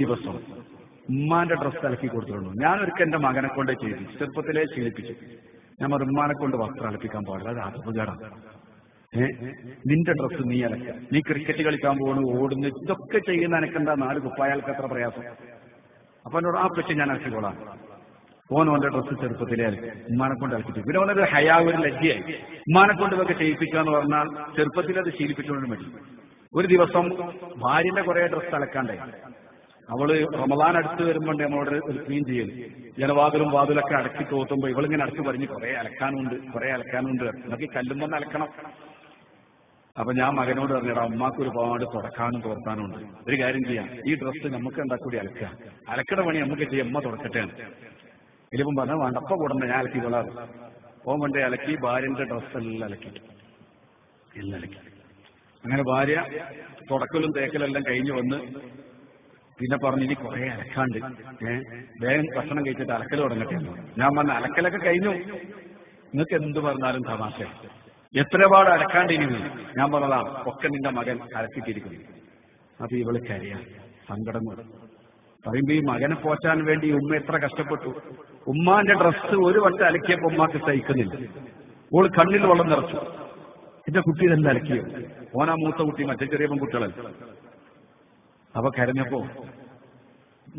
ദിവസം ഉമ്മാന്റെ ഡ്രസ്സ് അലക്കി കൊടുത്തിട്ടുള്ളൂ. ഞാനൊരിക്കൽ എന്റെ മകനെ കൊണ്ട് ചെയ്തു, ചെറുപ്പത്തിലേ ശീലിപ്പിച്ചു. ഞാൻ ഉമ്മാനെ കൊണ്ട് വസ്ത്രം അലപ്പിക്കാൻ പാടില്ല, അത് അപകടമാണ്. നിന്റെ ഡ്രസ്സ് നീ അലക്ക, നീ ക്രിക്കറ്റ് കളിക്കാൻ പോകണു, ഓടുന്നു, ഇതൊക്കെ ചെയ്യുന്ന എനക്കെന്താ 4 കുപ്പായാൾക്ക് എത്ര പ്രയാസം. അപ്പൊ എന്നോട് ആ പറ്റി ഞാൻ അലക്കിക്കോളാം. ഓൻ്റെ ഡ്രസ്സ് ചെറുപ്പത്തിലേ അലക്കി ഉമ്മാനെ കൊണ്ട് അലക്കിച്ചു. പിന്നെ ഓനൊരു ഹയാ, ഒരു ലജ്ജയായി. ഉമ്മാനെ കൊണ്ട് ഇതൊക്കെ ചെയ്യിപ്പിക്കാന്ന് പറഞ്ഞാൽ ചെറുപ്പത്തിൽ അത് ശീലിപ്പിച്ചുകൊണ്ട് മതി. ഒരു ദിവസം ഭാര്യന്റെ കുറെ ഡ്രസ്സ് അലക്കാണ്ടായി. അവള് റമദാൻ അടുത്ത് വരുമ്പോൾ നമ്മളോട് ഒരു ക്ലീൻ ചെയ്യൽ, ജനവാതിലും വാതിലൊക്കെ അടക്കി തോത്തുമ്പോ ഇവളിങ്ങനെ അടുത്ത് പറഞ്ഞ് കുറെ അലക്കാനുണ്ട് എന്നൊക്കെ കല്ലുമ്പോ അലക്കണം. അപ്പൊ ഞാൻ മകനോട് പറഞ്ഞിടാ, അമ്മക്ക് ഒരുപാട് തുടക്കാനും തോർത്താനും ഉണ്ട്, ഒരു കാര്യം ചെയ്യാം, ഈ ഡ്രസ്സ് നമുക്ക് എന്താ കൂടി അലക്കുക, അലക്കട പണി നമുക്ക് ചെയ്യാം, അമ്മ തുടക്കട്ടെ. ഇതിപ്പം പറഞ്ഞാൽ വേണ്ട, അപ്പ കൂടണ്ട, ഞാൻ അലക്കി കൊള്ളാറ്. ഓൻ വേണ്ടേ അലക്കി, ഭാര്യന്റെ ഡ്രസ്സെല്ലാം അലക്കി. അങ്ങനെ ഭാര്യ തുടക്കലും തേക്കലെല്ലാം കഴിഞ്ഞു വന്ന് പിന്നെ പറഞ്ഞു, ഇനി കുറെ അലക്കാണ്ട്, വേഗം ഭക്ഷണം കഴിച്ചിട്ട് അലക്കൽ തുടങ്ങട്ടെ. ഞാൻ പറഞ്ഞ അലക്കലൊക്കെ കഴിഞ്ഞു, നിങ്ങൾക്ക് എന്ത് പറഞ്ഞാലും തമാശ, എത്രപാട് അലക്കാണ്ട് ഇനി. ഞാൻ പറഞ്ഞതാ, ഒക്കെ നിന്റെ മകൻ അലക്കിട്ടിരിക്കുന്നു. അപ്പൊ ഇവള് കരയാ, സങ്കടം കൊണ്ട് പറയുമ്പോ ഈ മകനെ പോറ്റാൻ വേണ്ടി ഉമ്മ എത്ര കഷ്ടപ്പെട്ടു. ഉമ്മാന്റെ ഡ്രസ്സ് ഒരു വട്ടം അലക്കിയപ്പോ ഉമ്മാക്ക് സഹിക്കുന്നില്ല. ഓള് കണ്ണിൽ വെള്ളം നിറച്ചു. എന്റെ കുട്ടി തന്നെ അലക്കിയോ? ഓനാ മൂത്ത കുട്ടി, മറ്റേ ചെറിയ പെൺകുട്ടികളല്ല. അപ്പൊ കരഞ്ഞപ്പോ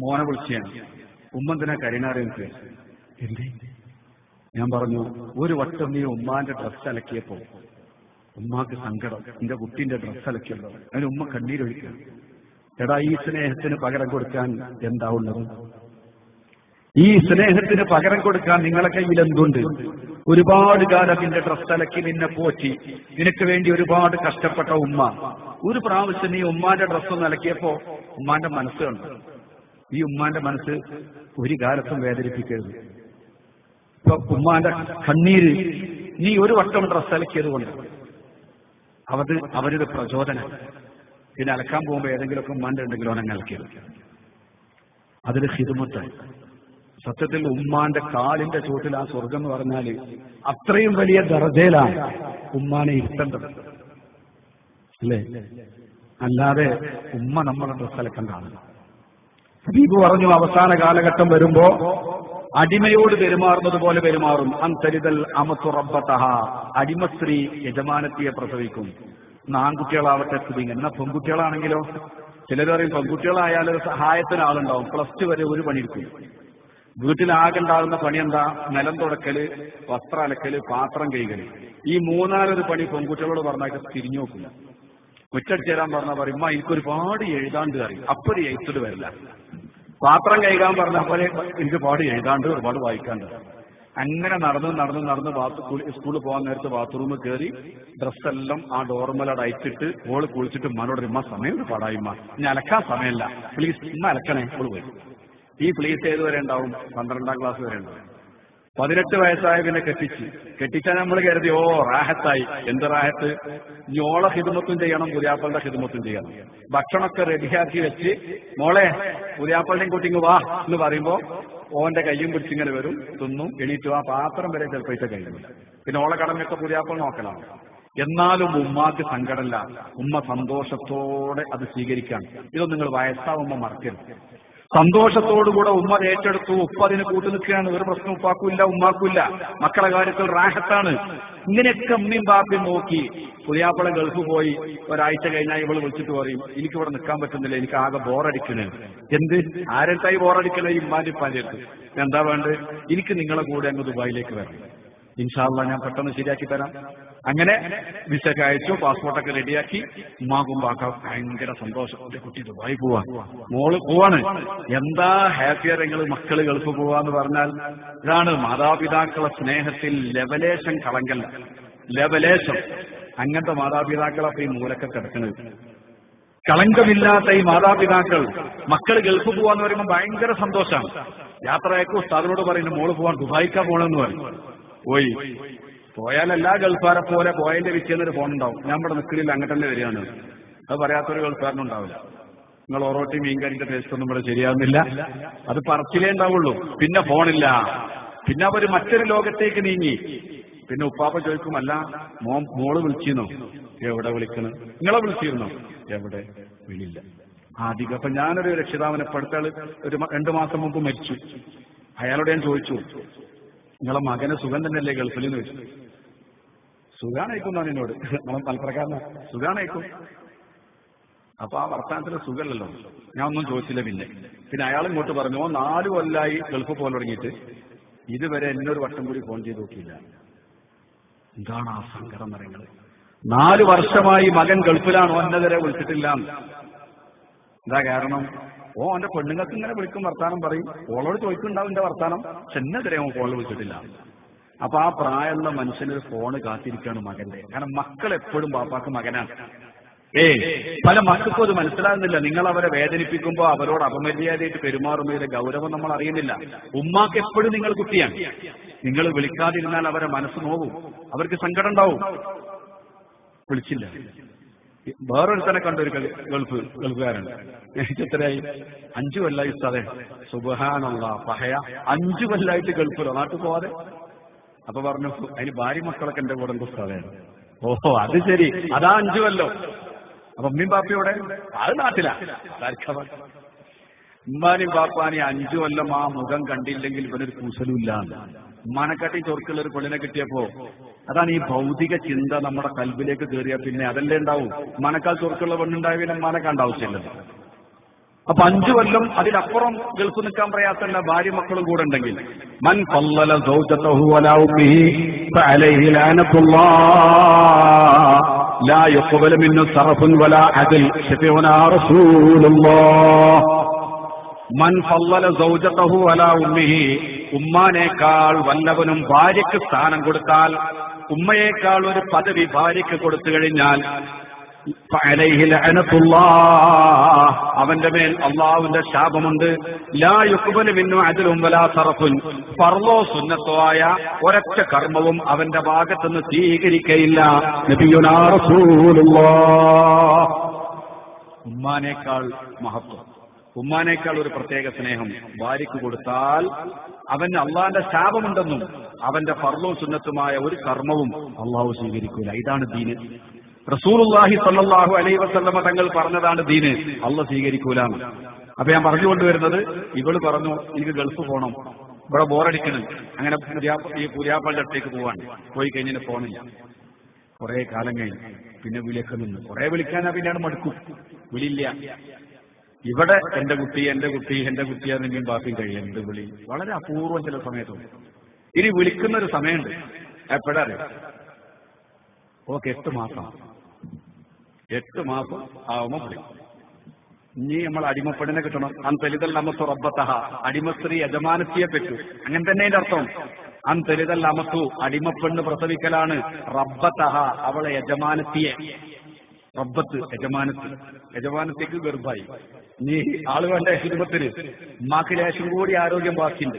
മോനെ വിളിച്ചാണ്, ഉമ്മ എന്തിനാ കരയണാറ് എനിക്ക്? എന്തേ? ഞാൻ പറഞ്ഞു, ഒരു വട്ടം നീ ഉമ്മാന്റെ ഡ്രസ്സ് അലക്കിയപ്പോ ഉമ്മാക്ക് സങ്കടം, എന്റെ കുട്ടീന്റെ ഡ്രസ്സ് അലക്കിയല്ലോ, അതിന് ഉമ്മ കണ്ണീരൊഴിക്കുക. എടാ, ഈ സ്നേഹത്തിന് പകരം കൊടുക്കാൻ എന്താ ഉള്ളത്? ഈ സ്നേഹത്തിന് പകരം കൊടുക്കാൻ നിങ്ങളെ കയ്യിൽ എന്തുണ്ട്? ഒരുപാട് കാലം നിന്റെ ഡ്രസ്സ് അലക്കി നിന്നെ പോറ്റി നിനക്ക് വേണ്ടി ഒരുപാട് കഷ്ടപ്പെട്ട ഉമ്മ, ഒരു പ്രാവശ്യം നീ ഉമ്മാന്റെ ഡ്രസ്സൊന്ന് അലക്കിയപ്പോ ഉമ്മാന്റെ മനസ്സ് കണ്ടു. ഈ ഉമ്മാന്റെ മനസ്സ് ഒരു കാലത്തും വേദനിപ്പിക്കരുത്. ഇപ്പൊ ഉമ്മാന്റെ കണ്ണീര് നീ ഒരു വട്ടം ഡ്രസ്സ് അലക്കിയത് കൊണ്ട് അവരുടെ പ്രചോദനം. പിന്നെ അലക്കാൻ പോകുമ്പോ ഏതെങ്കിലുമൊക്കെ ഉമ്മാന്റെ ഉണ്ടെങ്കിലും അവനങ്ങ് അലക്കിയത്, അതിന് ഹിദ്മത്തായി. സത്യത്തിൽ ഉമ്മാന്റെ കാലിന്റെ ചുവട്ടിൽ ആ സ്വർഗം എന്ന് പറഞ്ഞാല് അത്രയും വലിയ ദർജയിലാണ് ഉമ്മാനെ ഇരുത്തേണ്ടത്, അല്ലേ? അല്ലാതെ ഉമ്മ നമ്മളെ ഡ്രസ്സ് അലക്കണ്ടാണ്. ഹബീബ് പറഞ്ഞു, അവസാന കാലഘട്ടം വരുമ്പോ അടിമയോട് പെരുമാറുന്നത് പോലെ പെരുമാറും. അന്തരിതൽ അമത്തു റബ്ബതഹ, അടിമ സ്ത്രീ യജമാനത്തിയെ പ്രസവിക്കും. ആൺകുട്ടികളാവട്ടെ സ്ഥിതി. എന്നാ പെൺകുട്ടികളാണെങ്കിലോ, ചിലർ പറയും പെൺകുട്ടികളായാലും സഹായത്തിന് ആളുണ്ടാവും, +2 വരെ ഒരു പണിയെടുക്കും. വീട്ടിലാകെണ്ടാകുന്ന പണി എന്താ? നിലം തുടക്കല്, വസ്ത്രം അലക്കല്, പാത്രം കഴുകല്. ഈ 3-4 പണി പെൺകുട്ടികളോട് പറഞ്ഞാൽ തിരിഞ്ഞു നോക്കില്ല. മുറ്റടിച്ചേരാൻ പറഞ്ഞാൽ പറയും, എനിക്കൊരുപാട് എഴുതാണ്ട് അറിയും, അപ്പൊ ഒരു എഴുത്തിട്ട് വരില്ല. പാത്രം കഴുകാൻ പറഞ്ഞ പോലെ എനിക്ക് പാട് എഴുതാണ്ട്, ഒരുപാട് വായിക്കാണ്ട്. അങ്ങനെ നടന്ന് സ്കൂളിൽ പോകാൻ നേരത്ത് ബാത്റൂമിൽ കയറി ഡ്രസ്സെല്ലാം ആ ഡോർമലോട് അയച്ചിട്ട് ഓള് കുളിച്ചിട്ട് ഉമ്മാനോട്, ഉമ്മ സമയം ഒരുപാടായി, ഉമ്മ ഇനി അലക്കാൻ സമയമല്ല, പ്ലീസ് ഉമ്മ അലക്കണേ. ഓള് പോയി. ഈ പ്ലീസ് ഏത് വരെ ഉണ്ടാവും? 12ാം ക്ലാസ് വരെ ഉണ്ടാവും. 18 വയസ്സായ പിന്നെ കെട്ടിച്ചാൽ നമ്മൾ കരുതി, ഓ റാഹത്തായി. എന്ത് റാഹത്ത്? ഞോളെ ഹിദ്മത്തും ചെയ്യണം, പുതിയാപ്പളുടെ ഹിദ്മത്തും ചെയ്യണം. ഭക്ഷണമൊക്കെ റെഡിയാക്കി വെച്ച്, മോളെ പുതിയാപ്പളുടെയും കുട്ടിങ് വാ എന്ന് പറയുമ്പോ ഓന്റെ കയ്യും പിടിച്ചിങ്ങനെ വരും, തിന്നും, എണീറ്റു. ആ പാത്രം വരെ ചിലപ്പോഴത്തെ കഴിയുന്നില്ല. പിന്നെ ഓളെ കടമയൊക്കെ പുതിയാപ്പൾ നോക്കലാണ്. എന്നാലും ഉമ്മാക്ക് സങ്കടമല്ല, ഉമ്മ സന്തോഷത്തോടെ അത് സ്വീകരിക്കാൻ. ഇതൊന്നും നിങ്ങൾ വയസ്സാവുമ്പോ മറക്കരുത്. സന്തോഷത്തോടുകൂടെ ഉമ്മ ഏറ്റെടുത്തു. ഉപ്പ അതിന് കൂട്ടു നിൽക്കുകയാണ്. ഒരു പ്രശ്നം ഉപ്പാക്കുമില്ല, ഉമ്മാക്കുമില്ല. മക്കളെ കാര്യത്തിൽ റാഹത്താണ്. ഇങ്ങനെയൊക്കെ ഉമ്മയും ബാപ്പയും നോക്കി. പുതിയാപ്പള ഗൾഫ് പോയി ഒരാഴ്ച കഴിഞ്ഞാൽ ഇവള് വിളിച്ചിട്ട് പറയും, എനിക്കിവിടെ നിൽക്കാൻ പറ്റുന്നില്ല, എനിക്ക് ആകെ ബോറടിക്കണേ. എന്ത്? ആരെടുത്തായി ബോറടിക്കണേ? ഇമ്മാന്റെ ഇപ്പാന്റെ അടുത്ത്. എന്താ വേണ്ടത്? എനിക്ക് നിങ്ങളെ കൂടെ അങ്ങ് ദുബായിലേക്ക് വരണം, ഇൻഷാ അല്ലാഹ് ഞാൻ പെട്ടെന്ന് ശരിയാക്കി തരാം. അങ്ങനെ വിസയൊക്കെ അയച്ചു, പാസ്പോർട്ടൊക്കെ റെഡിയാക്കി. ഉമ്മാക്കും പാക്ക ഭയങ്കര സന്തോഷം. എന്റെ കുട്ടി ദുബായി പോവാ, മോള് പോവാണ്. എന്താ ഹാപ്പിയർ നിങ്ങൾ മക്കള് ഗൾഫ് പോവാന്ന് പറഞ്ഞാൽ. ഇതാണ് മാതാപിതാക്കളെ സ്നേഹത്തിൽ ലെവലേശം കളങ്കല്ല, ലെവലേശം. അങ്ങനത്തെ മാതാപിതാക്കളൊക്കെ ഈ മൂലക്കെ കിടക്കുന്നത്. കളങ്കമില്ലാത്ത ഈ മാതാപിതാക്കൾ മക്കൾ ഗൾഫ് പോവാന്ന് പറയുമ്പോൾ ഭയങ്കര സന്തോഷമാണ്. യാത്രയൊക്കെ ഉസ്താദിനോട് പറയുന്നു, മോള് പോവാൻ ദുബായിക്കാ പോണെന്ന് പറയും. പോയാൽ എല്ലാ ഗൾഫാരെ പോലെ പോയതിന്റെ വിൽക്കുന്നൊരു ഫോൺ ഉണ്ടാവും, ഞാൻ ഇവിടെ നിൽക്കലില്ല, അങ്ങോട്ട് തന്നെ വരികയാണ്. അത് പറയാത്തൊരു ഗൾഫാരനുണ്ടാവില്ല. നിങ്ങൾ ഒറോട്ടി മീൻകറിന്റെ ടേസ്റ്റ് ഒന്നും ഇവിടെ ശരിയാവുന്നില്ല, അത് പറച്ചിലേ ഉണ്ടാവുള്ളൂ. പിന്നെ ഫോണില്ല. പിന്നെ അവർ മറ്റൊരു ലോകത്തേക്ക് നീങ്ങി. പിന്നെ ഉപ്പാപ്പ ചോദിക്കും, അല്ല മോള് വിളിച്ചിരുന്നോ? എവിടെ വിളിക്കണം? നിങ്ങളെ വിളിച്ചിരുന്നോ? എവിടെ? വിളിയില്ല. അധികം. അപ്പൊ ഞാനൊരു രക്ഷിതാവിനെ ഇപ്പോഴത്തെ ഒരു 2 മാസം മുമ്പ് മരിച്ചു. അയാളോട് ഞാൻ ചോദിച്ചു, നിങ്ങളെ മകന് സുഖം തന്നെയല്ലേ ഗൾഫിൽ എന്ന് ചോദിച്ചു. സുഖാണയക്കുന്നാണ് എന്നോട്, നമ്മൾ മലപ്പുറക്കാരനാ, സുഖാണയക്കും. അപ്പൊ ആ വർത്തമാനത്തിന് സുഖമല്ലല്ലോ. ഞാൻ ഒന്നും ചോദിച്ചില്ല. പിന്നെ അയാൾ ഇങ്ങോട്ട് പറഞ്ഞു, 4 കൊല്ലായി ഗൾഫ് പോലെ തുടങ്ങിയിട്ട് ഇതുവരെ എന്നൊരു വട്ടം കൂടി ഫോൺ ചെയ്ത് നോക്കിയില്ല. എന്താണ് ആ സങ്കടം പറയുന്നത്? 4 വർഷമായി മകൻ ഗൾഫിലാണ്, ഒന്നതരെ വിളിച്ചിട്ടില്ല. എന്താ കാരണം? ഓന്റെ പെണ്ണുങ്ങൾക്ക് ഇങ്ങനെ വിളിക്കും, വർത്താനം പറയും, ഓളോട് ചോദിക്കുന്നുണ്ടാവും എന്റെ വർത്താനം, പക്ഷെ എന്നെതിരെ ഫോണിൽ വിളിച്ചിട്ടില്ല. അപ്പൊ ആ പ്രായമുള്ള മനുഷ്യന് ഫോണ് കാത്തിരിക്കുകയാണ് മകന്റെ. കാരണം മക്കൾ എപ്പോഴും ബാപ്പാക്ക് മകനാണ്. പല മക്കൾക്കും അത് മനസ്സിലാകുന്നില്ല. നിങ്ങൾ അവരെ വേദനിപ്പിക്കുമ്പോൾ അവരോട് അപമര്യാദയായിട്ട് പെരുമാറുന്നതിന്റെ ഗൗരവം നമ്മൾ അറിയുന്നില്ല. ഉമ്മാക്ക് എപ്പോഴും നിങ്ങൾ കുട്ടിയാണ്. നിങ്ങൾ വിളിക്കാതിരുന്നാൽ അവരെ മനസ്സ് നോവും, അവർക്ക് സങ്കടം ഉണ്ടാവും. വിളിച്ചില്ല. വേറൊരുത്തനെ കണ്ടൊരു ഗൾഫുകാരൻ. എനിക്ക് എത്രയായി? 5 കൊല്ലായി ഉസ്താദേ. സുബ്ഹാനല്ലാഹ്, പഹയ 5 കൊല്ലായിട്ട് ഗൾഫിലോ, നാട്ടിൽ പോവാതെ. അപ്പൊ പറഞ്ഞു, അതിന് ഭാര്യ മക്കളൊക്കെ എന്റെ കൂടെ ഉസ്താദേ. ഓഹോ, അത് ശരി, അതാ 5 കൊല്ലോ. അപ്പൊ ഉമ്മയും ബാപ്പയോടെ അത് നാട്ടിലാ. ഉമ്മാനും ബാപ്പാനും 5 കൊല്ലം ആ മുഖം കണ്ടില്ലെങ്കിൽ ഇവനൊരു കൂസലുമില്ല. ഉമ്മാനെക്കാട്ടി ചൊറുക്കുള്ള ഒരു പെണ്ണിനെ കിട്ടിയപ്പോ, അതാണ് ഈ ഭൗതിക ചിന്ത നമ്മുടെ കൽബിലേക്ക് കയറിയാൽ പിന്നെ അതല്ലേ ഉണ്ടാവും. ഉമ്മാനേക്കാൾ ചൊറുക്കുള്ള പെണ്ണുണ്ടായ പിന്നെ ഉമ്മാനെ കണ്ട ആവശ്യമില്ലല്ലോ. അപ്പൊ 5 കൊല്ലം അതിലപ്പുറം ഗൾഫ് നിൽക്കാൻ പ്രയാസമല്ല, ഭാര്യ മക്കളും കൂടെ ഉണ്ടെങ്കിൽ. മൻ ഫല്ലല സൗജതഹു വലാ ഉമ്മിഹി ഫഅലൈഹി ലഅനത്തുല്ലാഹ് ലാ യുഖ്ബലു മിൻഹു സർഫുൻ വലാ അദൽ ശഫീഉനാ റസൂലുള്ളാഹ്. മൻ ഫല്ലല സൗജതഹു വലാ ഉമ്മിഹി, ഉമ്മാനേക്കാൾ വല്ലവനും ഭാര്യയ്ക്ക് സ്ഥാനം കൊടുത്താൽ, ഉമ്മയേക്കാൾ ഒരു പദവി ഭാര്യയ്ക്ക് കൊടുത്തു കഴിഞ്ഞാൽ, ഫഅലൈഹി ലഅനത്തുല്ലാഹ്, അവന്റെ മേൽ അല്ലാഹുവിന്റെ ശാപമുണ്ട്. ലാ യുഖ്ബലു മിൻഹു അദ്ലുൻ വലാ സർഫുൻ, ഫർളോ സുന്നത്തോ ആയ ഒരൊറ്റ കർമ്മവും അവന്റെ ഭാഗത്തുനിന്ന് സ്വീകരിക്കയില്ല. നബിയുനാ റസൂലുള്ളാഹ്. ഉമ്മാനേക്കാൾ മഹത്വം, ഉമ്മാനേക്കാൾ ഒരു പ്രത്യേക സ്നേഹം ഭാര്യയ്ക്ക് കൊടുത്താൽ അവന് അള്ളാന്റെ ശാപമുണ്ടെന്നും അവന്റെ ഫർളും സുന്നത്തുമായ ഒരു കർമ്മവും അള്ളാഹു സ്വീകരിക്കൂല. ഇതാണ് ദീന്. റസൂലുള്ളാഹി സ്വല്ലല്ലാഹു അലൈഹി വസല്ലമ തങ്ങൾ പറഞ്ഞതാണ് ദീന്, അള്ളാഹ് സ്വീകരിക്കൂല. അപ്പൊ ഞാൻ പറഞ്ഞുകൊണ്ടുവരുന്നത്, ഇവള് പറഞ്ഞു എനിക്ക് ഗൾഫ് പോകണം, ഇവിടെ ബോറടിക്കണം, അങ്ങനെ ഈ പുതിയാപ്പളുടെ അടുത്തേക്ക് പോവാൻ. പോയി കഴിഞ്ഞാൽ ഫോണില്ല. കുറെ കാലം കഴിഞ്ഞു പിന്നെ വിളിയൊക്കെ നിന്ന്, കുറെ വിളിക്കാനാ പിന്നെയാണ് മടുക്കും, വിളിയില്ല. ഇവിടെ എന്റെ കുട്ടി എന്നെങ്കിലും ബാക്കി കഴിയും. എന്ത് വിളി വളരെ അപൂർവം ചില സമയത്തും. ഇനി വിളിക്കുന്ന ഒരു സമയമുണ്ട്, എപ്പോഴാ അറിയാം? ഓക്കെ, 8 മാസം ആവുമ്പോ വിളിക്കും. ഇനി നമ്മൾ അടിമപ്പെടിനെ കിട്ടണം. അന്തലിതൽ അമത്തു റബ്ബത്തഹ, അടിമസ്ത്രീ യജമാനത്തിയെ പറ്റൂ. അങ്ങനെ തന്നെ അതിന്റെ അർത്ഥം. അന്തലിതൽ അമത്തു, അടിമപ്പെണ്ണ് പ്രസവിക്കലാണ്. റബ്ബത്തഹ, അവളെ യജമാനത്തിയെ. റബ്ബത്ത് യജമാനത്തേക്ക് ഗർഭായി. നീ ആള് വേണ്ട കുടുംബത്തിന്. ഉമ്മാക്ക് ലേശം കൂടി ആരോഗ്യം ബാക്കിയുണ്ട്,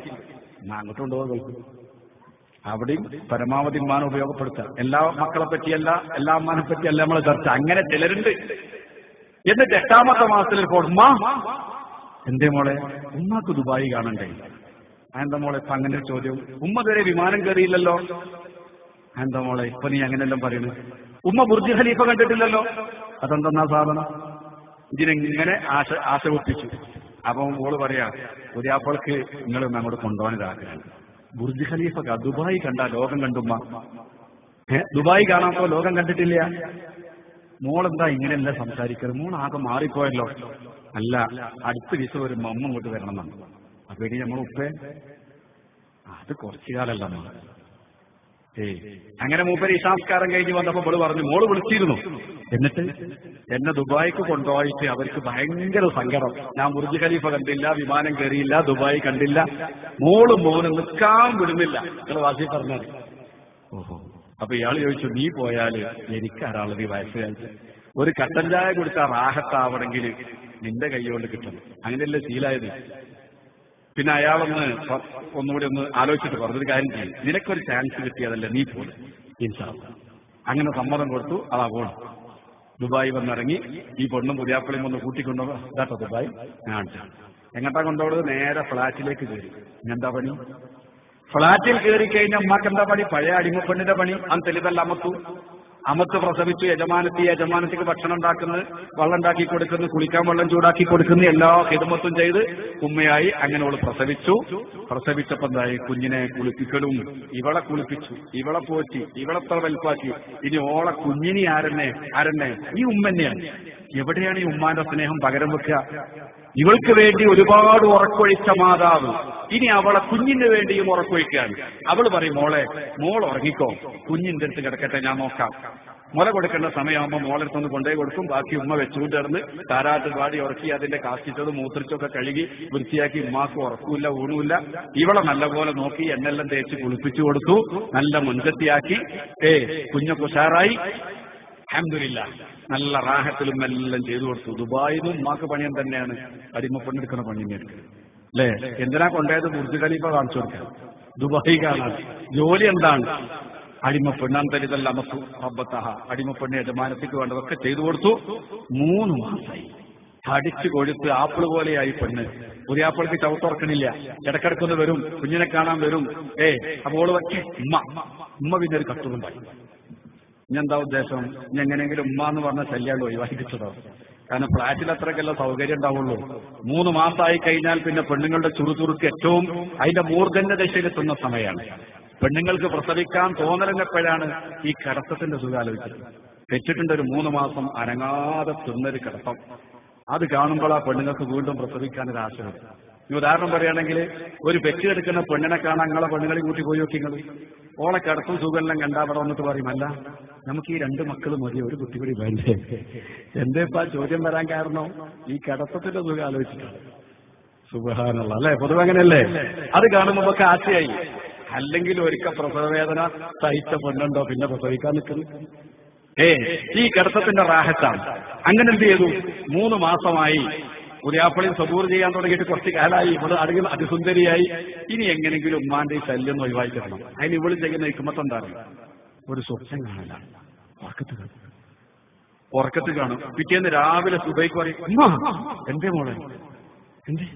അങ്ങോട്ട് കൊണ്ടുപോകാൻ. അവിടെയും പരമാവധി ഉമ്മാനെ ഉപയോഗപ്പെടുത്തുക. എല്ലാ മക്കളെ പറ്റിയല്ല, എല്ലാ അമ്മാനെ പറ്റിയല്ല നമ്മളെ ചർച്ച. അങ്ങനെ ചിലരുണ്ട്. എന്നിട്ട് 8ാമത്തെ മാസത്തിൽ ഉമ്മ എന്തേ മോളെ, ഉമ്മാക്ക് ദുബായി കാണണ്ടേ? എന്താ മോളെ ഇപ്പൊ അങ്ങനെ ഒരു ചോദ്യം? ഉമ്മ ഇതുവരെ വിമാനം കയറിയില്ലല്ലോ. എന്താ മോളെ ഇപ്പൊ നീ അങ്ങനെല്ലാം പറയുന്നു? ഉമ്മ ബുർജ് ഖലീഫ കണ്ടിട്ടില്ലല്ലോ. അതെന്തെന്നാ സാധനം? ഇതിനെങ്ങനെ ആശ ഒപ്പിച്ചു. അപ്പൊ മോള് പറയാ, പുതിയാപ്പൾക്ക് നിങ്ങൾ അങ്ങോട്ട് കൊണ്ടുപോകാനിതാക്കണം. ബുർജ് ഖലീഫ ദുബായി കണ്ട ലോകം കണ്ടുമ്മ. ദുബായി കാണാത്തോ ലോകം കണ്ടിട്ടില്ല. മോളെന്താ ഇങ്ങനെയല്ല സംസാരിക്കുന്നത്? മോൾ ആകെ മാറിപ്പോയല്ലോ. അല്ല, അടുത്ത ദിവസം ഒരു മമ്മ ഇങ്ങോട്ട് വരണം എന്നാണ്. അപ്പൊ ഇനി നമ്മൾ ഉപ്പേ അത് കുറച്ചു കാലല്ല. അങ്ങനെ മൂപ്പര് ഇശാംസ്കാരം കഴിഞ്ഞ് വന്നപ്പോ മോള് പറഞ്ഞു, മോള് വിളിച്ചിരുന്നു. എന്നിട്ട് എന്നെ ദുബായിക്ക് കൊണ്ടുപോയിട്ട് അവർക്ക് ഭയങ്കര സങ്കടം. ഞാൻ ബുർജ് ഖലീഫ കണ്ടില്ല, വിമാനം കയറിയില്ല, ദുബായി കണ്ടില്ല. മോളും നിൽക്കാൻ വിടുന്നില്ല. നിങ്ങൾ വാസി പറഞ്ഞാൽ. ഓഹോ. അപ്പൊ ഇയാൾ ചോദിച്ചു, നീ പോയാല് എനിക്കാരാള് നീ വയസ്സുകാലത്ത് ഒരു കട്ടൻ ചായ കൊടുത്താൽ റാഹത്താവണമെങ്കിൽ നിന്റെ കൈകൊണ്ട് കിട്ടണം. അങ്ങനെയല്ലേ ശീലായത്. പിന്നെ ഒന്നുകൂടി ആലോചിച്ചിട്ട് പറഞ്ഞൊരു കാര്യം ചെയ്യും, നിനക്കൊരു ചാൻസ് കിട്ടിയതല്ലേ, നീ പോലും ഇൻഷാ അല്ലാഹ്. അങ്ങനെ സമ്മതം കൊടുത്തു. അതാ പോണം. ദുബായി വന്നിറങ്ങി. ഈ പൊണ്ണും പുതിയാപ്പളയും ഒന്ന് കൂട്ടിക്കൊണ്ടുപോ. ഇതാട്ടോ ദുബായി. എങ്ങോട്ടാ കൊണ്ടുപോകുന്നത്? നേരെ ഫ്ളാറ്റിലേക്ക് കയറി. എന്താ പണി? ഫ്ളാറ്റിൽ കയറി കഴിഞ്ഞാൽ ഉമ്മാക്ക് എന്താ പണി? പഴയ അടിമപ്പെണ്ണിന്റെ പണി. അന്ന് തെളിതല്ല അമത്തു. അമത്ത് പ്രസവിച്ചു, യജമാനത്തിക്ക് ഭക്ഷണം ഉണ്ടാക്കുന്നു, വെള്ളം ഉണ്ടാക്കി കൊടുക്കുന്നു, കുളിക്കാൻ വെള്ളം ചൂടാക്കി കൊടുക്കുന്നു, എല്ലാ ഹിദമത്തും ചെയ്ത് ഉമ്മയായി. അങ്ങനെ അവള് പ്രസവിച്ചപ്പോ എന്തായി? കുഞ്ഞിനെ കുളിപ്പിക്കലും, ഇവളെ കുളിപ്പിച്ചു, ഇവളെ പോറ്റി, ഇവളെത്ര വലുപ്പാക്കി. ഇനി ഓളെ കുഞ്ഞിനി ആരെന്നെ ഈ ഉമ്മ തന്നെയാണ്. എവിടെയാണ് ഈ ഉമ്മാന്റെ സ്നേഹം പകരം വെക്കുക? ഇവൾക്ക് വേണ്ടി ഒരുപാട് ഉറക്കൊഴിച്ച മാതാവ് ഇനി അവളെ കുഞ്ഞിന് വേണ്ടിയും ഉറക്കൊഴിക്കുകയാണ്. അവള് പറയും, മോൾ ഉറങ്ങിക്കോ, കുഞ്ഞിന്റെ അടുത്ത് കിടക്കട്ടെ, ഞാൻ നോക്കാം. മുല കൊടുക്കേണ്ട സമയമാകുമ്പോൾ മോളെടുത്തൊന്ന് കൊണ്ടുപോയി കൊടുക്കും. ബാക്കി ഉമ്മ വെച്ചുകൊണ്ടിരുന്ന് താരാട്ട് പാടി ഉറക്കി അതിന്റെ കാഷ്ടിച്ചതും മൂത്രിച്ചൊക്കെ കഴുകി വൃത്തിയാക്കി. ഉമ്മാക്ക് ഉറക്കൂല്ല, ഊണുമില്ല. ഇവളെ നല്ലപോലെ നോക്കി എണ്ണെല്ലാം തേച്ച് കുളിപ്പിച്ചു കൊടുത്തു, നല്ല മുൻകത്തിയാക്കി. കുഞ്ഞൊക്കെ ഉഷാറായി. അൽഹംദുലില്ലാഹ് നല്ല റാഹത്തിലും എല്ലാം ചെയ്തു കൊടുത്തു. ദുബായിലും ഉമ്മാക്ക് പണിയം തന്നെയാണ്, അടിമപ്പെണ്ണെടുക്കുന്ന പണി തന്നെയാണ് അല്ലേ? എന്തിനാ കൊണ്ടുപോയത്? ബുർജ് ഖലീഫ കാണിച്ചു കൊടുക്കാൻ, ദുബായി കാണാൻ. ജോലി എന്താണ്? അടിമപ്പെണ്ണാൻ തരിതല്ല അമത്തു റബ്ബത്തഹ, അടിമപ്പെണ്ണ് യജമാനത്തിക്ക് വേണ്ടതൊക്കെ ചെയ്തു കൊടുത്തു. 3 മാസമായി തടിച്ചു കൊഴുത്ത് ആപ്പിള് പോലെയായി പെണ്ണ്. പുതിയാപ്പിൾക്ക് ചവിട്ടുറക്കണില്ല, ഇടക്കിടക്കൊന്ന് വരും, കുഞ്ഞിനെ കാണാൻ വരും. അപ്പോൾ ഉമ്മ പിന്നെ ഒരു കത്തുണ്ടായി. ഇനി എന്താ ഉദ്ദേശം? ഇനി എങ്ങനെയെങ്കിലും ഉമ്മ എന്ന് പറഞ്ഞ ശല്യാണ്ട് ഒഴിവാക്കിച്ചതോ? കാരണം ഫ്ളാറ്റിൽ അത്രയ്ക്കല്ല സൗകര്യം ഉണ്ടാവുള്ളൂ. 3 മാസമായി കഴിഞ്ഞാൽ പിന്നെ പെണ്ണുങ്ങളുടെ ചുറുചുറുക്ക് ഏറ്റവും അതിന്റെ മൂർധന്യ ദശയിലെത്തുന്ന സമയമാണ്. പെണ്ണുങ്ങൾക്ക് പ്രസവിക്കാൻ തോന്നലെപ്പോഴാണ്? ഈ കിടത്തത്തിന്റെ സുഖം ആലോചിച്ചത്. തെറ്റിട്ടുണ്ട് ഒരു 3 മാസം അനങ്ങാതെ തിന്നൊരു കിടത്തം. അത് കാണുമ്പോൾ ആ പെണ്ണുങ്ങൾക്ക് വീണ്ടും പ്രസവിക്കാനൊരു ആശ വരും. ഈ ഉദാഹരണം പറയുകയാണെങ്കിൽ, ഒരു പെറ്റ് എടുക്കുന്ന പെണ്ണിനെ കാണാൻ നിങ്ങളെ പെണ്ണുങ്ങളെ കൂട്ടി പോയി നോക്കി. നിങ്ങൾ ഓളെ കിടത്തും സുഖമെല്ലാം കണ്ടാ അവിടെ വന്നിട്ട് പറയും, അല്ല നമുക്ക് ഈ 2 മക്കൾ മതി, ഒരു കുട്ടി കൂടി വേണ്ടേ? എന്തേപ്പാ ചോദ്യം വരാൻ കാരണം? ഈ കിടത്തത്തിന്റെ സുഖം ആലോചിച്ചിട്ടാണ്. സുബ്ഹാനല്ലാഹ് അല്ലെ? പൊതുവെ അങ്ങനെയല്ലേ? അത് കാണുമ്പോ ഒക്കെ ആശയായി. അല്ലെങ്കിൽ ഒരിക്കൽ പ്രസവവേദന സഹിച്ച പെണ്ണുണ്ടോ പിന്നെ പ്രസവിക്കാൻ നിൽക്കുന്നു? ഈ കിടത്തത്തിന്റെ റാഹത്താണ്. അങ്ങനെ എന്ത് ചെയ്തു? 3 മാസമായി പുതിയാപ്പളിയും സബൂർ ചെയ്യാൻ തുടങ്ങിയിട്ട് കുറച്ച് കാലമായി. ഇവിടെ അടികൾ അതിസുന്ദരിയായി. ഇനി എങ്ങനെങ്കിലും ഉമ്മാന്റെ ഈ ശല്യം ഒഴിവായി കിട്ടണം. അതിന് ഇവള് ചെയ്യുന്ന ഹിക്മത്ത് എന്താണ്? ഒരു സ്വപ്നം കാണില്ല, ഉറക്കത്ത് കാണും. പിറ്റേന്ന് രാവിലെ സുബൈക്ക് പറയും, ഉമ്മ എന്തേ മോളെ, എന്തേ?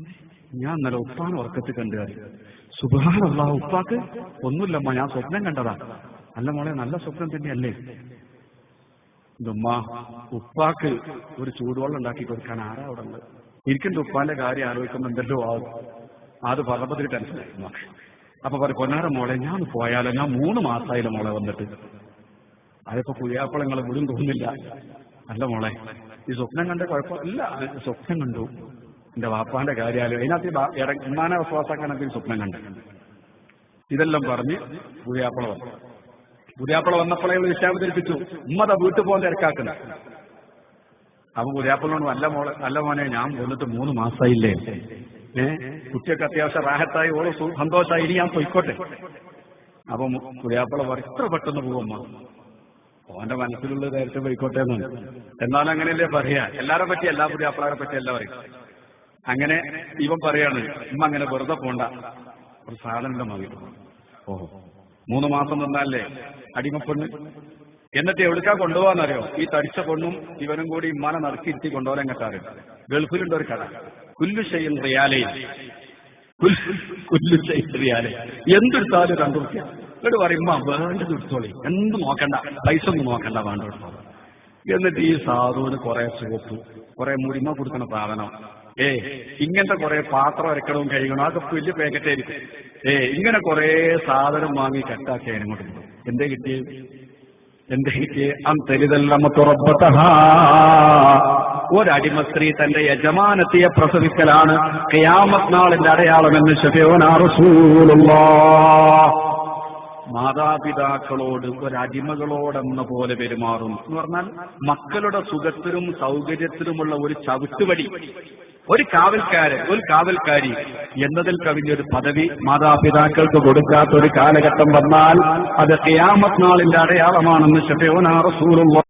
ഞാൻ ഇന്നലെ ഉപ്പാന് ഉറക്കത്ത് കണ്ടു. സുബ്ഹാനല്ലാഹ്, ഉപ്പാക്ക് ഒന്നുമില്ലമ്മ, ഞാൻ സ്വപ്നം കണ്ടതാ. അല്ല മോളെ, നല്ല സ്വപ്നം തന്നെയല്ലേ? ഉമ്മ, ഉപ്പാക്ക് ഒരു ചൂടുവെള്ളം ഉണ്ടാക്കി കൊടുക്കാൻ ആരാ അവിടെ ഉള്ളത്? ഇരിക്കുന്ന ഉപ്പാന്റെ കാര്യം ആലോചിക്കുമ്പോൾ എന്തെല്ലോ ആവും. അത് പറഞ്ഞപ്പോ ടെൻഷനായി. അപ്പൊ പറയും, പൊന്നാര മോളെ ഞാൻ പോയാലോ, ഞാൻ 3 മാസമായില്ല മോളെ വന്നിട്ട്. അതിപ്പോ പുതിയാപ്പളങ്ങളെ വിടും തോന്നില്ല. അല്ല മോളെ, ഈ സ്വപ്നം കണ്ട കുഴപ്പമില്ല. സ്വപ്നം കണ്ടു, എന്റെ വാപ്പാന്റെ കാര്യാലോ, അതിനകത്ത് ഉമ്മാനെ വിശ്വാസാക്കാനൊക്കെ സ്വപ്നം കണ്ടു. ഇതെല്ലാം പറഞ്ഞ് പുതിയാപ്പള വന്നു. പുതിയാപ്പള വന്നപ്പോഴേ വിശ്വാസത്തിരിപ്പിച്ചു. ഉമ്മത വീട്ടിൽ പോകാൻ തിരക്കാക്കുന്ന. അപ്പൊ പുതിയാപ്പളോട്, നല്ല മോനെ ഞാൻ വന്നിട്ട് 3 മാസമായില്ലേ, കുട്ടിയൊക്കെ അത്യാവശ്യം റാഹത്തായി, ഓരോ സന്തോഷമായി, ഇനി ഞാൻ പൊയ്ക്കോട്ടെ. അപ്പൊ പുതിയാപ്പള പറയും, ഇത്ര പെട്ടെന്ന് പോവമ്മ, ഓന്റെ മനസ്സിലുള്ള നേരത്തെ പോയിക്കോട്ടെ എന്നാണ്. എന്നാലും അങ്ങനെയല്ലേ പറയാ, എല്ലാരെ പറ്റി, എല്ലാ പുതിയാപ്പളാരെ പറ്റി എല്ലാം പറയും. അങ്ങനെ ഇവൻ പറയാണ്, ഉമ്മ അങ്ങനെ വെറുതെ പോണ്ട, ഒരു സാധനം മതി. 3 മാസം നിന്നല്ലേ അടിമപ്പെണ്ണ്. എന്നിട്ട് എവിടുക്കാ കൊണ്ടുപോകാന്നറിയോ? ഈ തടിച്ച പെണ്ണും ഇവനും കൂടി ഇമ്മാനെ നടക്കിരുത്തി കൊണ്ടുപോകാൻ കേട്ടാറ്. ഗൾഫിലുണ്ട് ഒരു കട, കുല്ലു ഷൈഇൻ റിയാലൈൻ, കുല്ലു ഷൈഇൻ റിയാലൈൻ, എന്തെടുത്താലും 2 രൂപ. എന്നിട്ട് പറയും, വേണ്ടത് എടുത്തോളി, എന്ത് നോക്കണ്ട, പൈസ ഒന്നും നോക്കണ്ട, വേണ്ട എടുത്തോളൂ. എന്നിട്ട് ഈ സാധുവിന് കുറെ സോപ്പ്, കുറെ മുരിമ കൊടുക്കുന്ന സാധനം, ഇങ്ങനത്തെ കുറെ പാത്രം അരക്കണവും കഴിയണം, അതൊക്കെ വലിയ പാക്കറ്റായിരിക്കും. ഇങ്ങനെ കുറെ സാധനം വാങ്ങി കട്ടാക്കി അതിനങ്ങോട്ട് പോകും. എന്തേ കിട്ടിയത്? ഒരടിമ സ്ത്രീ തന്റെ യജമാനത്തിയെ പ്രസവിക്കലാണ് ഖിയാമത്ത് നാളിന്റെ അടയാളമെന്ന് ശഫീഉനാ റസൂലുള്ളാഹ്. മാതാപിതാക്കളോട് ഒരടിമകളോടെന്ന പോലെ പെരുമാറും എന്ന് പറഞ്ഞാൽ മക്കളുടെ സുഖത്തിനും സൗകര്യത്തിനുമുള്ള ഒരു ചവിട്ടുവടി, ഒരു കാവൽക്കാരി എന്നതിൽ കവിഞ്ഞൊരു പദവി മാതാപിതാക്കൾക്ക് കൊടുക്കാത്ത ഒരു കാലഘട്ടം വന്നാൽ അത് ഖിയാമത്ത് നാളിന്റെ അടയാളമാണെന്ന് ശഫീഉനാ റസൂലുള്ളാഹ്